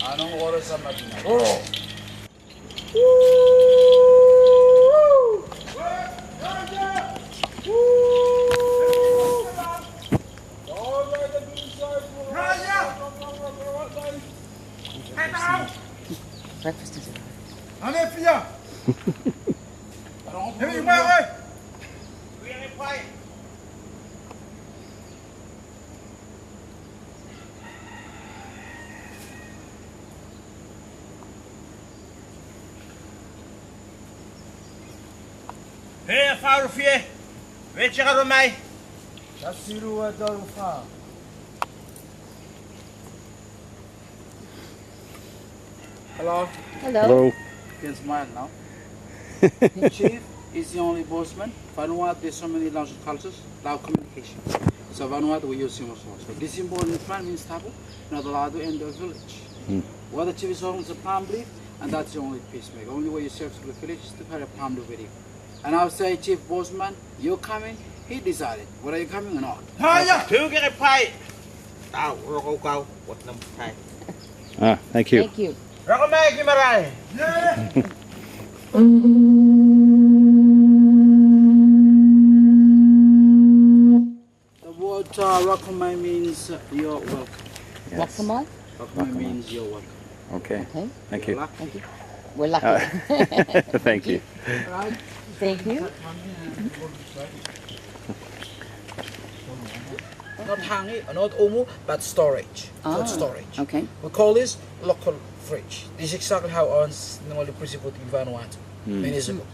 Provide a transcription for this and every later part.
Anong oras ang magina? Breakfast is Ano yung piya? Hindi mo yung kay! Hé, vrouwtje, weet je wat mij? Dat is hier hoe het daar gaat. Hello. Hello. You can smile now. The chief is the only bossman. Vanuatu, there's so many language cultures, loud communication. So Vanuatu, we use Simos. So this symbol in front means tabu, not allowed to enter the village. What the chief is holding is a palm leaf, and that's the only peacemaker. Only way you serve to the village is to carry a palm leaf with you. And I'll say, Chief Bossman, you're coming. He decided whether you're coming or not. Two get a pie. Tao, go, what number pie? Ah, thank you. Thank you. Rock me, give me right. The word Rakamai means you're welcome. What come on? Rakamai means you're welcome. Okay. Okay. Thank you. Thank you. We're lucky. Thank you. Right? Thank you. Not hangi, not umu, but storage. Ah, Food storage. Okay. We call this local fridge. This is exactly how ours normally principle in Vanuatu. Municipal.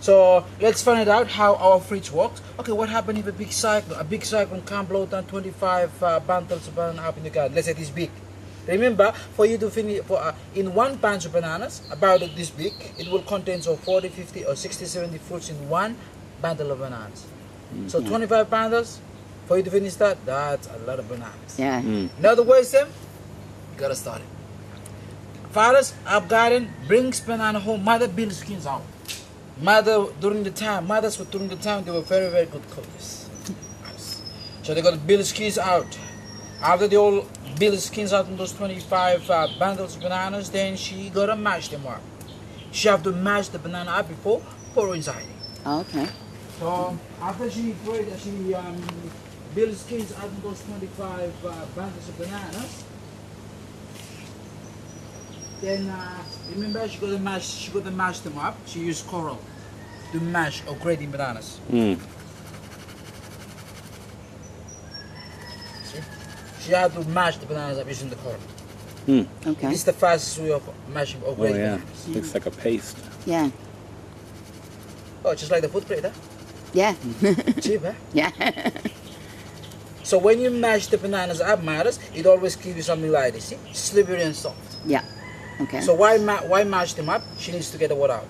So let's find out how our fridge works. Okay, what happened if a big cyclone can blow down 25 bundles of banana up in the garden? Let's say this big. Remember, for you to finish in one bunch of bananas, about this big, it will contain so 40, 50, or 60, 70 fruits in one bundle of bananas. So 25 bundles, for you to finish that, that's a lot of bananas. Yeah. In other words, Sam, you gotta start it. Fathers up garden brings banana home. Mother builds skins out. Mothers were during the time they were very, very good cookers. So they got to build skins out. After they all build skins out in those 25 bundles of bananas, then she gotta mash them up. She have to mash the banana up before pour inside. Okay. So after she builds skins out in those 25 bundles of bananas, then remember she got to mash them up. She used coral to mash or grating bananas. See? She had to mash the bananas up using the coral. Okay. This is the fastest way of mashing or Oh grating yeah, bananas. looks like a paste. Yeah. Oh, just like the food plate, huh? Yeah. Cheap, huh? Yeah. So when you mash the bananas up, Maras, it always gives you something like this, see? Slippery and soft. Yeah. Okay. So why mash them up? She needs to get the water out.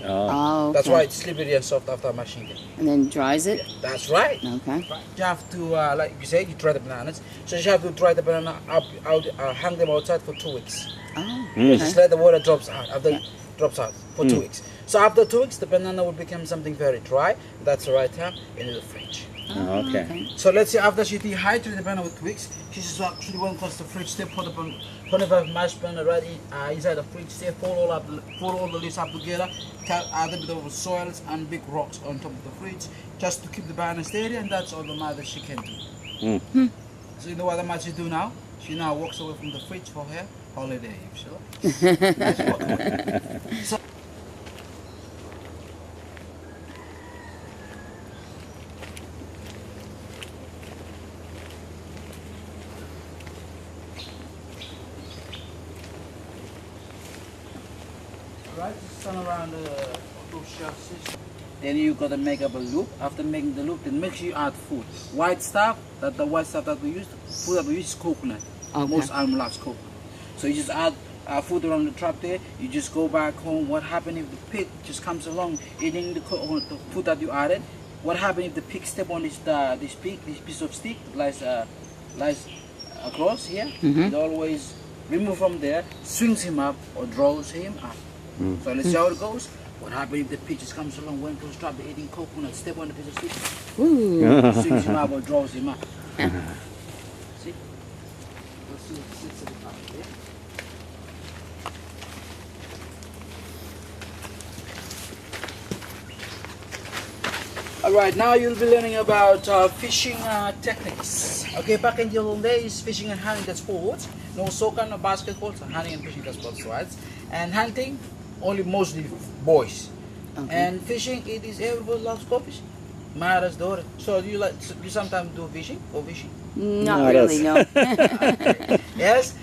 Oh. Oh. That's okay. why it's slippery and soft after mashing them. And then dries it. That's right. Okay. You have to, like you said, you dry the bananas. So you have to dry the banana hang them outside for 2 weeks. Oh. Just let the water drops out. After Yeah. drops out for 2 weeks. So after 2 weeks, the banana will become something very dry. That's the right time in the fridge. Oh, okay. So let's say after she dehydrated the banana with 2 weeks, she's actually one across the fridge. They put the 25 mashed banana right inside the fridge. They fold all the leaves up together, add a bit of soils and big rocks on top of the fridge, just to keep the banana steady. And that's all the mother she can do. So you know what Amachi do now? She now walks away from the fridge for her holiday. Sure. Nice walk away. So, right, just turn around the shelf system. Then you gotta make up a loop. After making the loop, then make sure you add food. White stuff, the white stuff that we use, food that we use is coconut. Okay. Most animal loves coconut. So you just add food around the trap there. You just go back home. What happens if the pig just comes along eating the food that you added? What happens if the pig step on this piece of stick lies across here? It always remove from there, swings him up or draws him up. So let's see how it goes. What happens if the pig just comes along, went to the trap, eating coconut, step on the piece of stick, Ooh. swings him up or draws him up. See? Let's see if it sits at the top there. Alright, now you'll be learning about fishing techniques. Okay, back in the old days, fishing and hunting, that's sports. No soccer, no basketball, so hunting and fishing, that's sports, right? And hunting, only mostly boys. Okay. And fishing, it is everybody loves go fishing. Mara's daughter. So do you sometimes do fishing? Go fishing? Not No, really, no. Yes.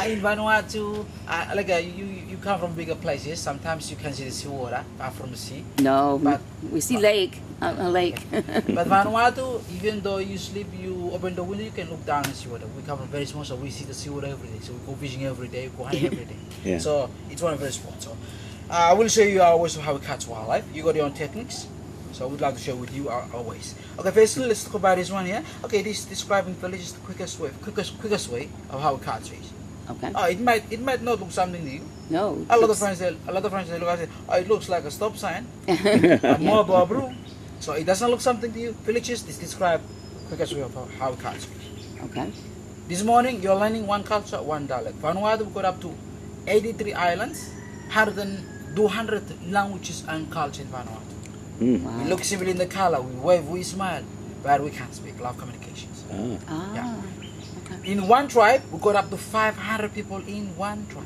In Vanuatu, you come from bigger places. Sometimes you can see the seawater from the sea. No, But- we see lake, a lake. But Vanuatu, even though you sleep, you open the window, you can look down and see water. We come from very small, so we see the seawater every day. So we go fishing every day, we go hunting every day. Yeah. So it's one of very small. So I will show you our ways of how we catch wildlife. You got your own techniques. So we'd like to share with you our ways. Okay, firstly, let's talk about this one here. Okay, this describing village is the quickest way of how we catch fish. Okay. Oh, it might not look something to you. No. A lot of friends they look at it. Oh, it looks like a stop sign. A mob or a broom. So it doesn't look something to you. Villages, this describe quickest way of how we catch fish. Okay. This morning you're learning one culture, one dialect. Vanuatu we got up to 83 islands, 200 languages and culture in Vanuatu. We Wow. look similar in the color, we wave, we smile, but we can't speak. Love communications. Ah. Yeah. Okay. In one tribe, we got up to 500 people in one tribe.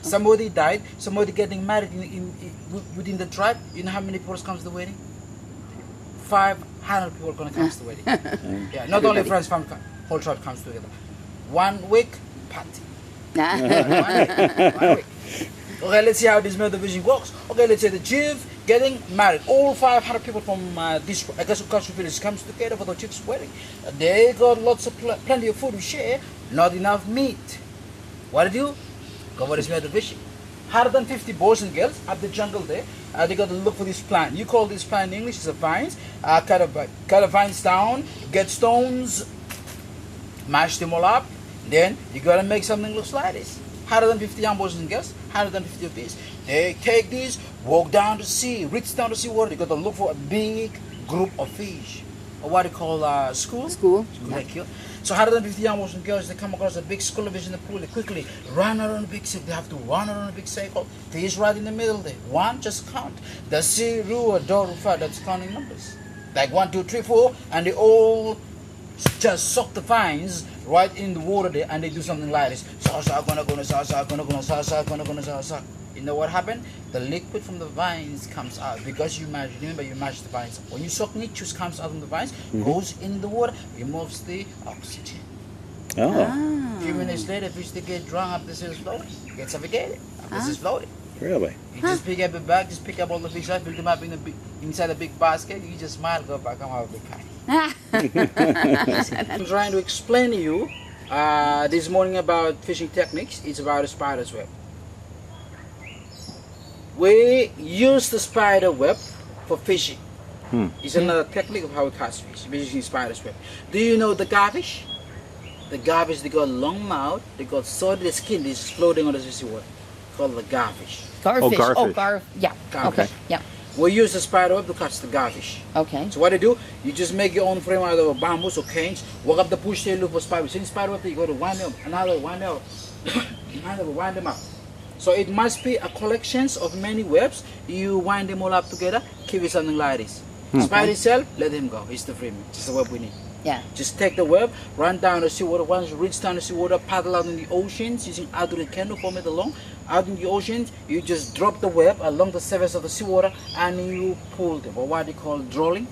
Somebody died, somebody getting married within the tribe. You know how many people comes to the wedding? 500 people gonna come to the wedding. Yeah, not only friends, family, whole tribe comes together. 1 week party. Nah. 1 week. Okay, let's see how this method of fishing works. Okay, let's say the chief getting married. All 500 people from this Ekasup Cultural Village comes together for the chief's wedding. They got lots of plenty of food to share, not enough meat. What do you do? Go for this method of fishing. 150 boys and girls at the jungle there. They got to look for this plant. You call this plant in English, it's a vines. Cut the vines down, get stones, mash them all up. Then you gotta make something look like this. 150 young boys and girls, 150 of these. They take these, walk down the sea, reach down the sea water. They got to look for a big group of fish. Or what they call school. School. Like you. So 150 young boys and girls, they come across a big school of fish in the pool. They quickly run around the big circle. They have to run around the big circle. Fish right in the middle there. One, just count. The sea, Rua, Dor, Rufa, that's counting numbers. Like 1, 2, 3, 4, and they all just soak the vines right in the water there, and they do something like this. You know what happened? The liquid from the vines comes out because you mash. Remember, you mash the vines. When you soak it, juice comes out from the vines, goes in the water, removes the oxygen. Oh, A few minutes later, fish they get drunk up, this is floating, get suffocated. This is floating. really? You just pick up a bag, just pick up all the fish, right, build them up in inside a big basket. You just smile, go back, come out a big pie. I'm trying to explain to you this morning about fishing techniques. It's about a spider's web. We use the spider web for fishing. It's another technique of how we catch fish, using spider's web. Do you know the garfish? The garfish, they got long mouth, they got solid skin, is floating on the seawater. Called the garfish. Garfish. garfish. Yeah. Garfish. Okay. Yeah. We use the spider web to catch the garfish. Okay. So what you do, you just make your own frame out of bamboos or canes, walk up the bush there, look for spider. See the spider web, you go to wind them, another wind them, another wind them up. So it must be a collection of many webs. You wind them all up together, keep it something like this. Spider itself, let him go. It's the frame. It's the web we need. Yeah. Just take the web, run down the seawater. Once you reach down the seawater, paddle out in the oceans using outdoor canoe 4 meter long. Out in the oceans, you just drop the web along the surface of the seawater and you pull them, or what they call trolling.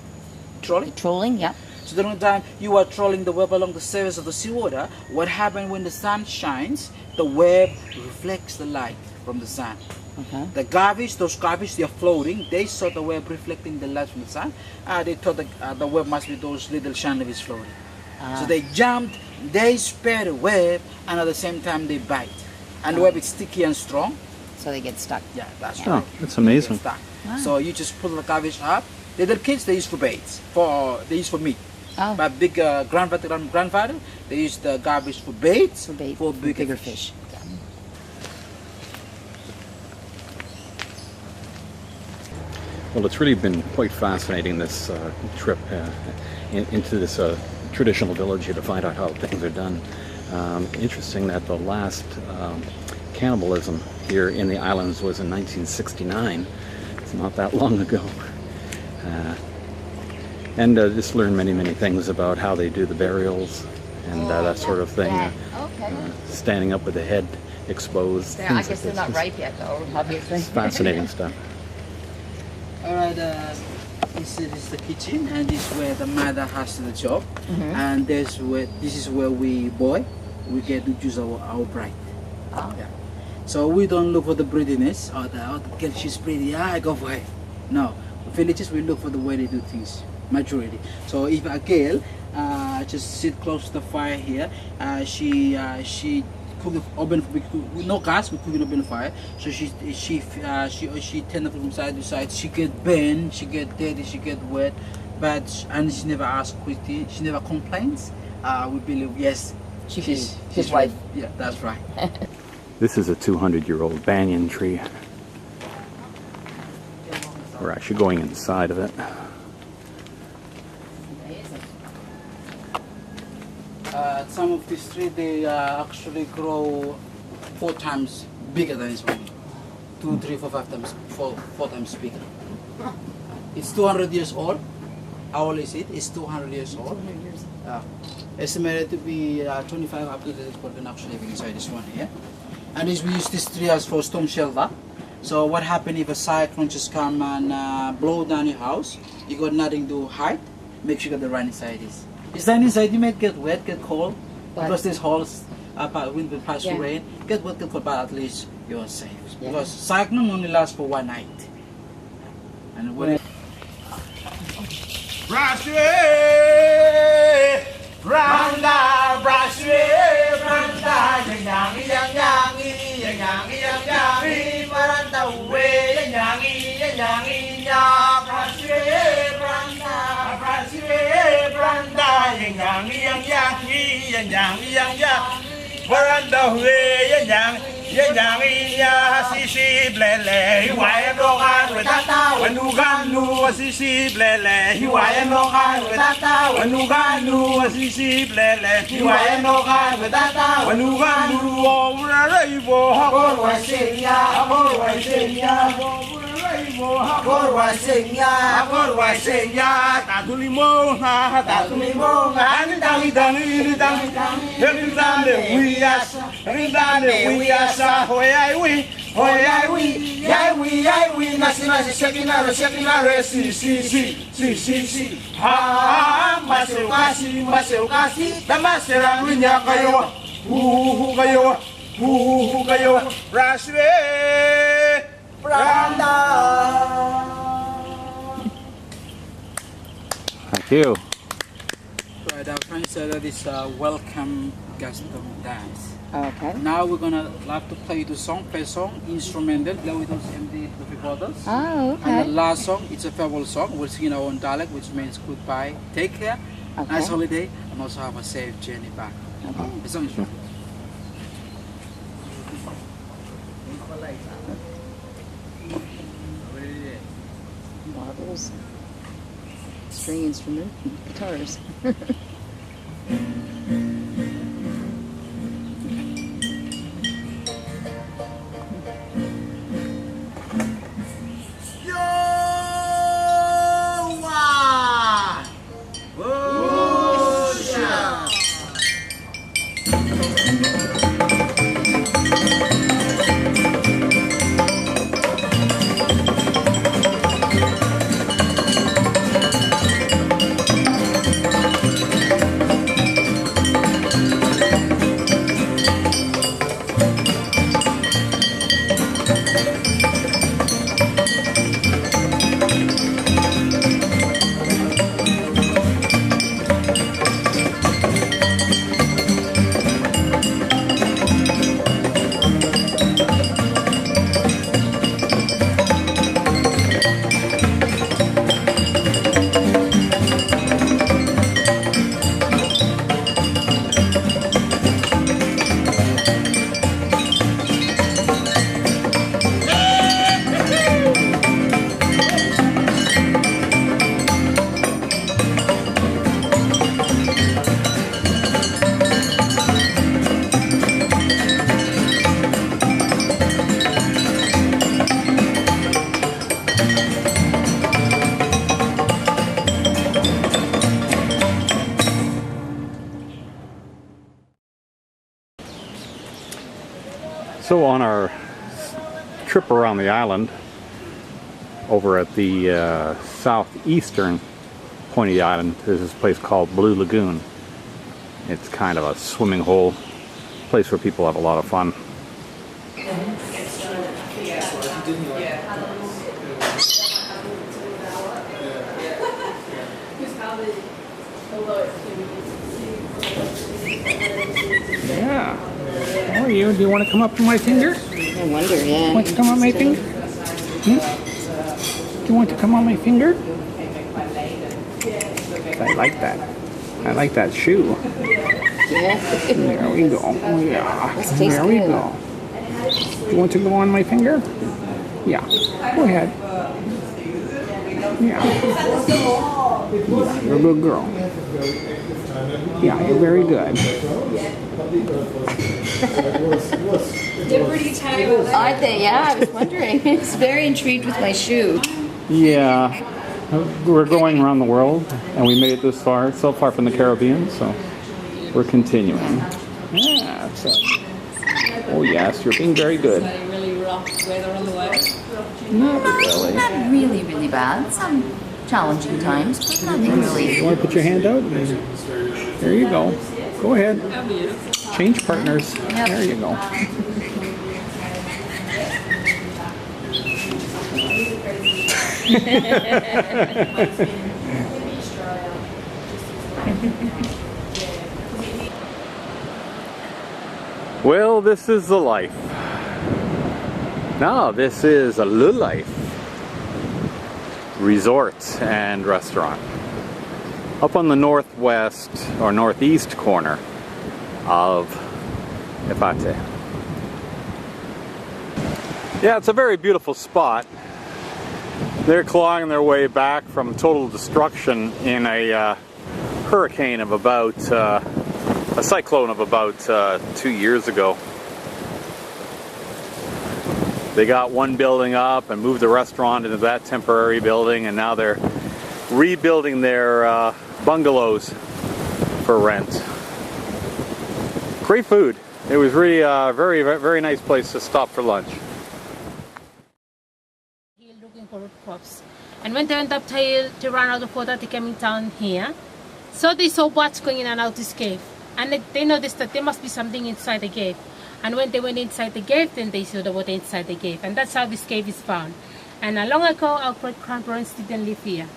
Trolling, yeah. So during the time you are trolling the web along the surface of the seawater, what happens when the sun shines, the web reflects the light from the sun. Okay. The garbage, those garbage, they are floating. They saw the web reflecting the light from the sun. They thought the web must be those little chandeliers floating. So they jumped, they spare the web, and at the same time they bite. And the web is sticky and strong. So they get stuck. Yeah, that's Oh, right. that's amazing. Stuck. So you just pull the garbage up. Little kids, they use for baits. They use for meat. Oh. My big grandfather, they use the garbage for baits. For bait, for for bigger bigger fish. fish. Well, it's really been quite fascinating, this trip into this traditional village here to find out how things are done. Interesting that the last cannibalism here in the islands was in 1969. It's not that long ago. And just learned many things about how they do the burials and that sort of thing. Okay. Standing up with the head exposed. I things guess like they're not this. ripe yet, though, obviously. It's fascinating stuff. Alright, this is the kitchen, and this is where the mother has the job, and this is where we we get to choose our bride. Oh. Yeah. So we don't look for the prettiness or the girl, she's pretty, I go for her. No, villages we look for the way they do things, majority. So if a girl just sit close to the fire here, she cook open with no gas, we cook it open fire. So she tend from side to side. She get burned, she get dirty, she get wet, and she never asks questions. She never complains. We believe yes, She's his wife. Yeah, that's right. This is a 200-year-old banyan tree. We're actually going inside of it. Some of these trees they actually grow 4 times bigger than this one. 2, 3, 4, 5 times, 4 times bigger. It's 200 years old. How old is it? It's 200 years old. Estimated to be 25 up to 30 people can actually live inside this one here. And we use this tree as for storm shelter. So what happens if a cyclone just come and blow down your house? You got nothing to hide. Make sure you got the run inside this. It's not inside. You may get wet, get cold, because there's holes. Wind will pass through rain. Get wet, get cold, but at least you're safe. Yeah. Because cyclone only lasts for 1 night. And when Branda, Braswe, Branda, Yangi, Maranda, Way, Yangi, Braswe, Branda, Yangi, Maranda, Way, Yangi, Sisi, Blele, Hiwayan Lokan, with Tata, Wanuganu, Sisi, Blele, Hiwayan Lokan, with Tata, Wanuganu, Sisi, Blele, Hiwayan Lokan, with Tata, Wanuganu, over a rainbow, Hagor was saying, Tatulimo, and we, National Seminary, see, Masukasi, the master and Winya who kayo, Raswe, Branda. Thank you. right, our friend said that it's a welcome custom dance. Okay. Now we're gonna love to play the song, play song, instrumental, play with those empty coffee bottles. Oh, And the okay. last song, it's a farewell song. We'll sing in our own dialect, which means goodbye, take care, Okay. nice holiday, and also have a safe journey back. Okay. The song is Marbles, string instrument, guitars. So on our trip around the island, over at the southeastern point of the island, there's this place called Blue Lagoon. It's kind of a swimming hole, place where people have a lot of fun. Yeah. How are you? Do you want to come up to my finger? I wonder, yeah. Want to come on my finger? Hmm? Do you want to come on my finger? I like that. I like that shoe. Yeah. There we go. Yeah. This tastes There we good. go. Do you want to go on my finger? Yeah. Go ahead. Yeah. Yeah, you're a good girl. Yeah, you're very good. Aren't they? Yeah, I was wondering. It's very intrigued with my shoe. Yeah. We're going around the world, and we made it this far, so far from the Caribbean, so we're continuing. Yeah. So. Oh yes, you're being very good. Really rough weather on the way. Not really. Not really, really bad. Some challenging times, but nothing really. You want to put your hand out? There you go. Go ahead. Change partners. Yep. There you go. Well, this is the life. Now, this is a Le Life resort and restaurant up on the northwest or northeast corner of Efate. Yeah, it's a very beautiful spot. They're clawing their way back from total destruction in a hurricane of about, a cyclone of about 2 years ago. They got one building up and moved the restaurant into that temporary building, and now they're rebuilding their bungalows for rent. Great food. It was really a very, very nice place to stop for lunch. Looking for crops. And when they went up to run out of water, they came in town here. So they saw bats going in and out this cave. And they noticed that there must be something inside the cave. And when they went inside the cave, then they saw the water inside the cave. And that's how this cave is found. And long ago, our great-grandparents didn't live here.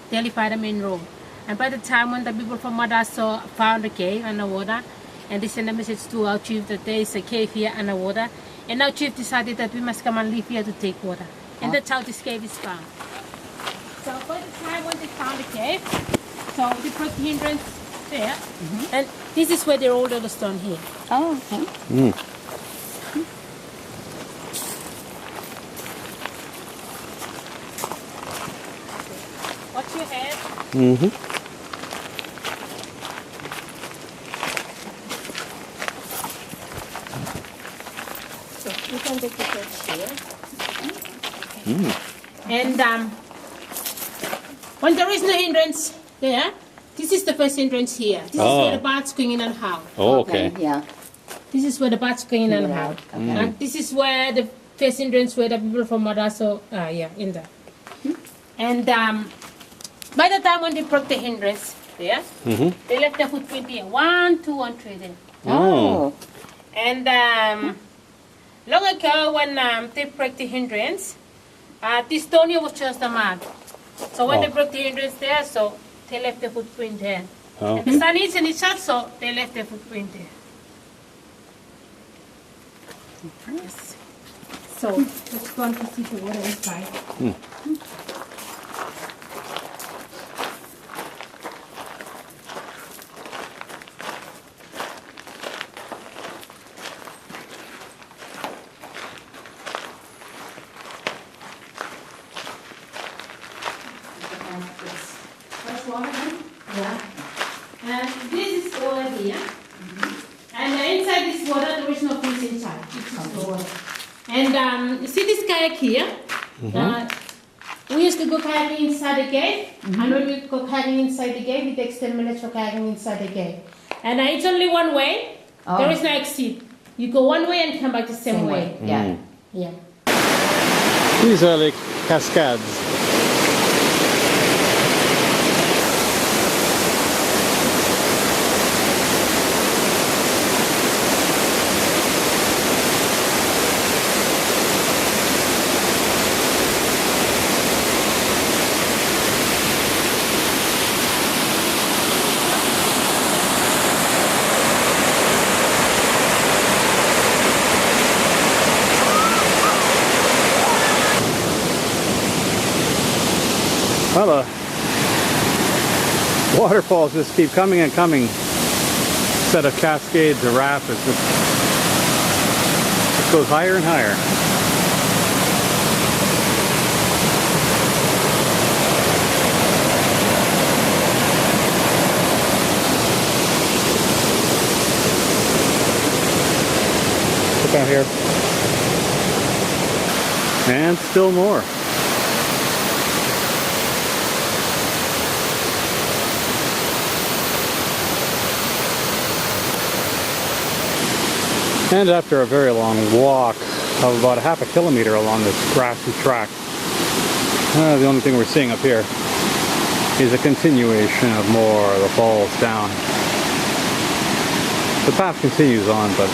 They lived by the main road. And by the time when the people from Madaso found the cave and the water, and they sent a message to our chief that there is a cave here and the water, and our chief decided that we must come and live here to take water. And that's how this cave is found. So by the time when they found the cave, so they put the hindrance there, and this is where they rolled all the stone here. Oh, okay. Mm. Watch your head. Mm-hmm. So you can take the torch here. Mm. And when there is no hindrance there, This is the first entrance here. This is where the bats going in and out. Oh, okay. Yeah. This is where the bats going in and out. And this is where the first entrance where the people from Madaso, in there. And by the time when they broke the hindrance there, they left their footprint here. 1, 2, and 3 there. Oh. And long ago when they broke the hindrance, this stone here was just a mud. So when they broke the hindrance there, so they left the footprint there. Oh. And the sun is in the shut, so they left the footprint there. Yes. So let's go on to see the water inside. Fresh water then? Yeah. And this is water here. And inside this water, there is no fish inside. It's just the water. And you see this kayak here? We used to go kayaking inside the cave. And when we go kayaking inside the cave, it takes 10 minutes for kayaking inside the cave. And it's only one way. There is no exit. You go one way and come back the same way. Yeah. Yeah. These are like cascades. Well, the waterfalls just keep coming and coming. Instead of cascades or rapids, it goes higher and higher. Look down here. And still more. And after a very long walk of about half a kilometer along this grassy track, the only thing we're seeing up here is a continuation of more of the falls down. The path continues on, but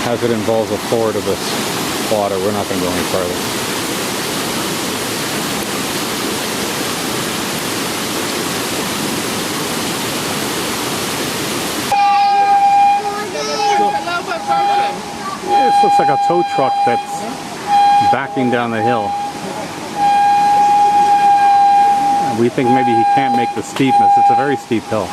as it involves a ford of this water, we're not going to go any further. This looks like a tow truck that's backing down the hill. We think maybe he can't make the steepness. It's a very steep hill.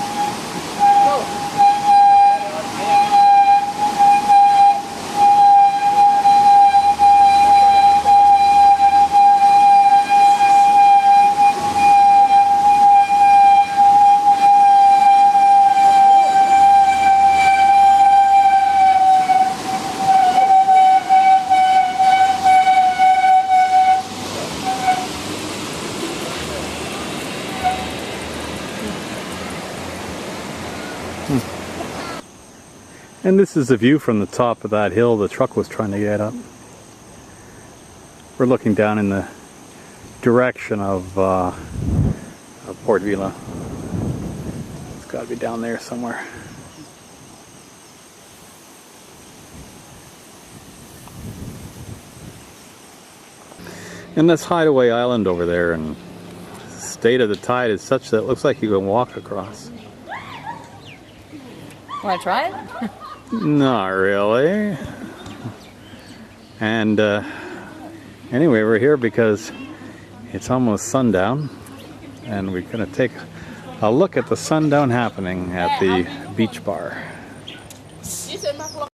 And this is the view from the top of that hill the truck was trying to get up. We're looking down in the direction of Port Vila. It's got to be down there somewhere. And this hideaway island over there, and the state of the tide is such that it looks like you can walk across. Want to try it? Not really. And anyway, we're here because it's almost sundown, and we're going to take a look at the sundown happening at the beach bar.